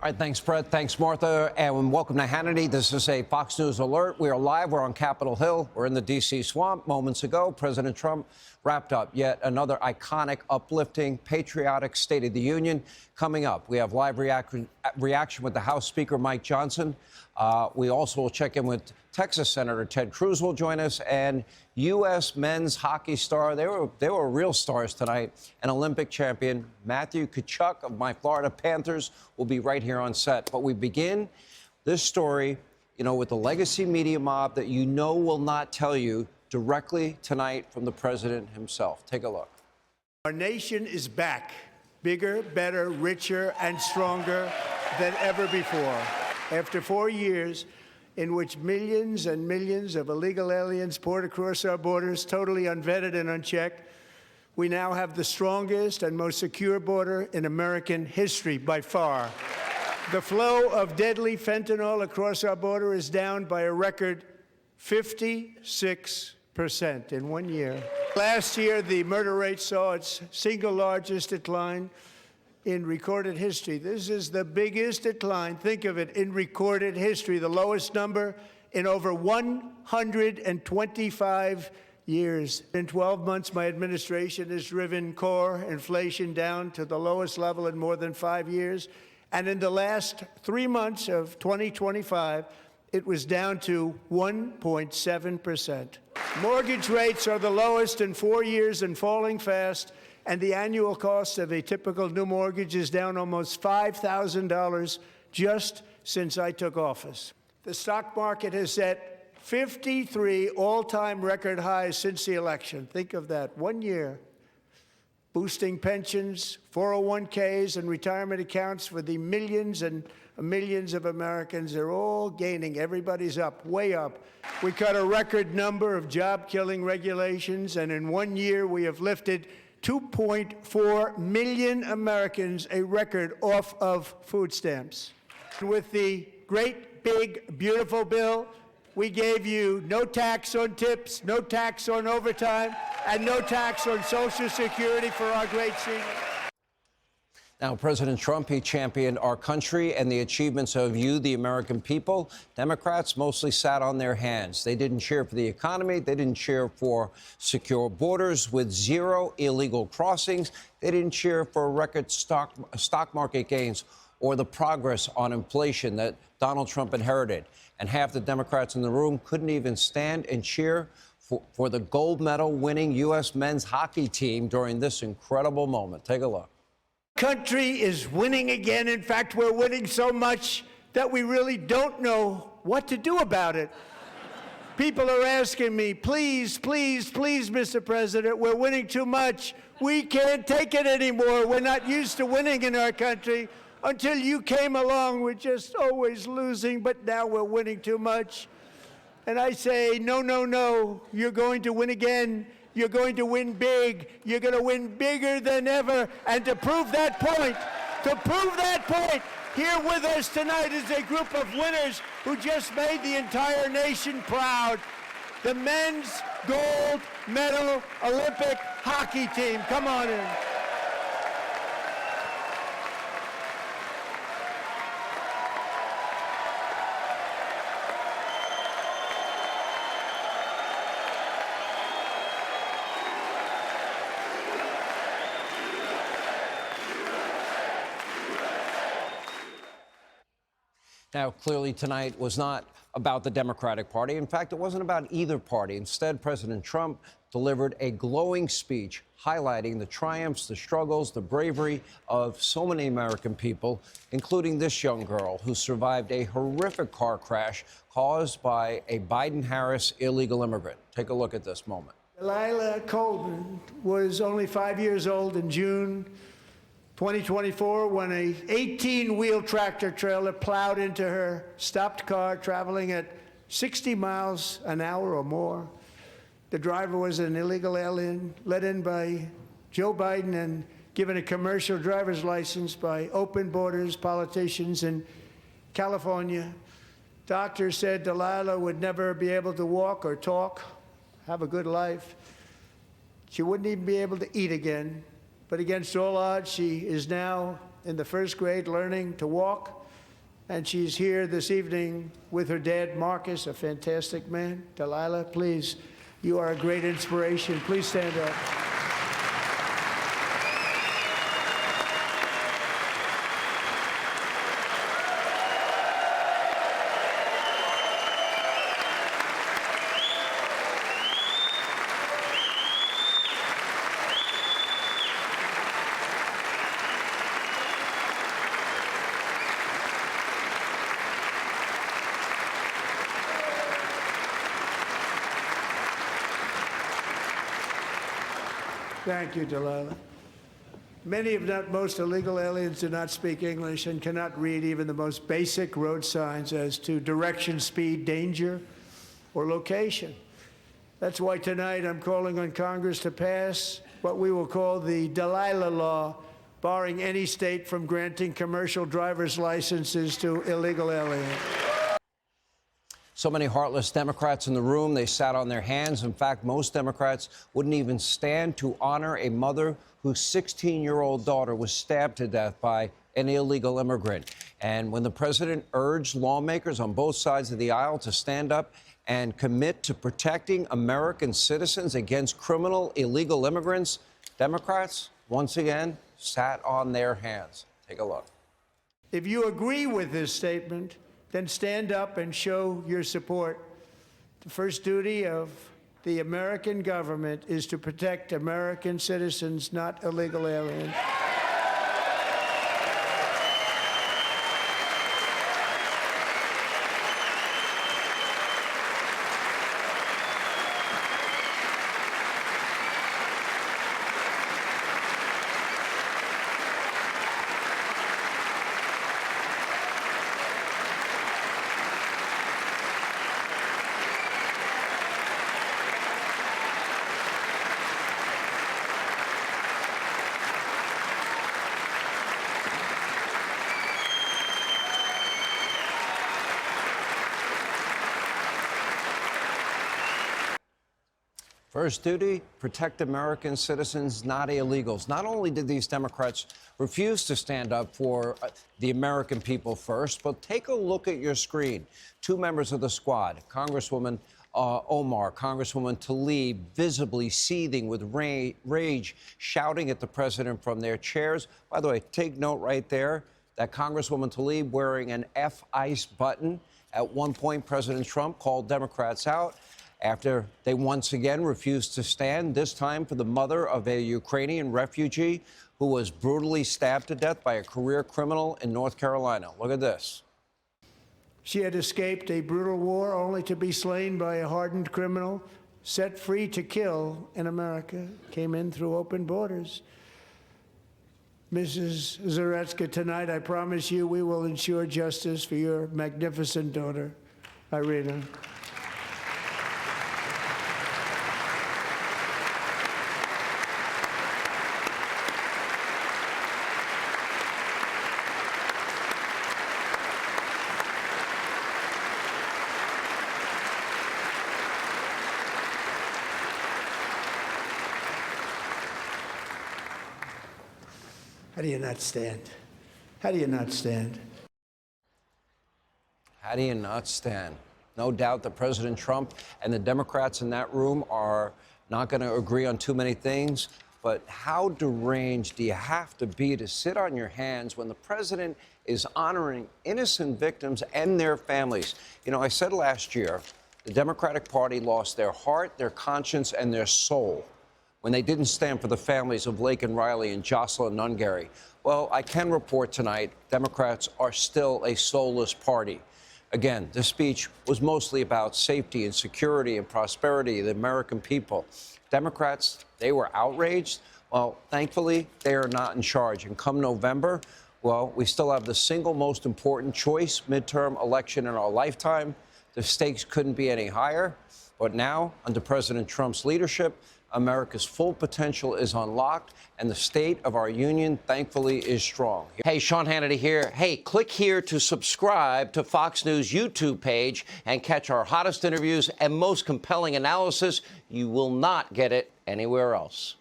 All right, thanks, Brett. Thanks, Martha. And welcome to Hannity. This is a Fox News alert. We are live. We're on Capitol Hill. We're in the D.C. swamp. Moments ago, President Trump wrapped up yet another iconic, uplifting, patriotic State of the Union. Coming up, we have live reaction with the House Speaker, Mike Johnson. We also will check in with Texas Senator Ted Cruz will join us, and U.S. men's hockey star. They were real stars tonight. And Olympic champion Matthew Tkachuk of my Florida Panthers will be right here on set. But we begin this story, with the legacy media mob that will not tell you directly tonight from the president himself. Take a look. Our nation is back, bigger, better, richer, and stronger than ever before. After 4 years in which millions and millions of illegal aliens poured across our borders, totally unvetted and unchecked, we now have the strongest and most secure border in American history by far. The flow of deadly fentanyl across our border is down by a record 56% in 1 year. Last year, the murder rate saw its single largest decline in recorded history. This is the biggest decline, think of it, in recorded history, the lowest number in over 125 years. In 12 months, my administration has driven core inflation down to the lowest level in more than 5 years. And in the last 3 months of 2025, it was down to 1.7%. Mortgage rates are the lowest in 4 years and falling fast, and the annual cost of a typical new mortgage is down almost $5,000 just since I took office. The stock market has set 53 all-time record highs since the election. Think of that, 1 year. Boosting pensions, 401ks, and retirement accounts for the millions and millions of Americans. They're all gaining. Everybody's up, way up. We cut a record number of job-killing regulations, and in 1 year we have lifted 2.4 million Americans, a record, off of food stamps. With the great, big, beautiful bill, we gave you no tax on tips, no tax on overtime, and no tax on Social Security for our great seniors. Now, President Trump, he championed our country and the achievements of you, the American people. Democrats mostly sat on their hands. They didn't cheer for the economy. They didn't cheer for secure borders with zero illegal crossings. They didn't cheer for record stock market gains or the progress on inflation that Donald Trump inherited. And half the Democrats in the room couldn't even stand and cheer for the gold medal winning U.S. men's hockey team during this incredible moment. Take a look. Country is winning again. In fact, we're winning so much that we really don't know what to do about it. People are asking me, please, please, please, Mr. President, we're winning too much. We can't take it anymore. We're not used to winning in our country. Until you came along, we're just always losing, but now we're winning too much. And I say, no, no, no, you're going to win again. You're going to win big. You're going to win bigger than ever. And to prove that point, here with us tonight is a group of winners who just made the entire nation proud. The men's gold medal Olympic hockey team. Come on in. Now, clearly tonight was not about the Democratic Party. In fact, it wasn't about either party. Instead, President Trump delivered a glowing speech highlighting the triumphs, the struggles, the bravery of so many American people, including this young girl who survived a horrific car crash caused by a Biden-Harris illegal immigrant. Take a look at this moment. Lila Coleman was only 5 years old in June 2024 when a 18-wheel tractor trailer plowed into her stopped car traveling at 60 miles an hour or more. The driver was an illegal alien let in by Joe Biden and given a commercial driver's license by open borders politicians in California. Doctors said Delilah would never be able to walk or talk, have a good life. She wouldn't even be able to eat again. But against all odds, she is now in the first grade learning to walk. And she's here this evening with her dad, Marcus, a fantastic man. Delilah, please, you are a great inspiration. Please stand up. Thank you, Delilah. Many, if not most, illegal aliens do not speak English and cannot read even the most basic road signs as to direction, speed, danger, or location. That's why tonight I'm calling on Congress to pass what we will call the Delilah Law, barring any state from granting commercial driver's licenses to illegal aliens. So many heartless Democrats in the room, they sat on their hands. In fact, most Democrats wouldn't even stand to honor a mother whose 16-year-old daughter was stabbed to death by an illegal immigrant. And when the president urged lawmakers on both sides of the aisle to stand up and commit to protecting American citizens against criminal illegal immigrants, Democrats, once again, sat on their hands. Take a look. If you agree with this statement, then stand up and show your support. The first duty of the American government is to protect American citizens, not illegal aliens. First duty, protect American citizens, not illegals. Not only did these Democrats refuse to stand up for the American people first, but take a look at your screen. Two members of the squad, Congresswoman Omar, Congresswoman Tlaib, visibly seething with rage, shouting at the president from their chairs. By the way, take note right there that Congresswoman Tlaib wearing an F-ICE button. At one point, President Trump called Democrats out after they once again refused to stand, this time for the mother of a Ukrainian refugee who was brutally stabbed to death by a career criminal in North Carolina. Look at this. She had escaped a brutal war only to be slain by a hardened criminal, set free to kill in America, came in through open borders. Mrs. Zaretsky, tonight I promise you we will ensure justice for your magnificent daughter, Irina. How do you not stand? How do you not stand? How do you not stand? No doubt that President Trump and the Democrats in that room are not going to agree on too many things, but how deranged do you have to be to sit on your hands when the president is honoring innocent victims and their families? You know, I said last year, the Democratic Party lost their heart, their conscience, and their soul when they didn't stand for the families of Lake and Riley and Jocelyn Nungary. Well, I can report tonight, Democrats are still a soulless party. Again, this speech was mostly about safety and security and prosperity of the American people. Democrats, they were outraged. Well, thankfully, they are not in charge. And come November, well, we still have the single most important choice midterm election in our lifetime. The stakes couldn't be any higher. But now, under President Trump's leadership, America's full potential is unlocked, and the state of our union, thankfully, is strong. Hey, Sean Hannity here. Hey, click here to subscribe to Fox News YouTube page and catch our hottest interviews and most compelling analysis. You will not get it anywhere else.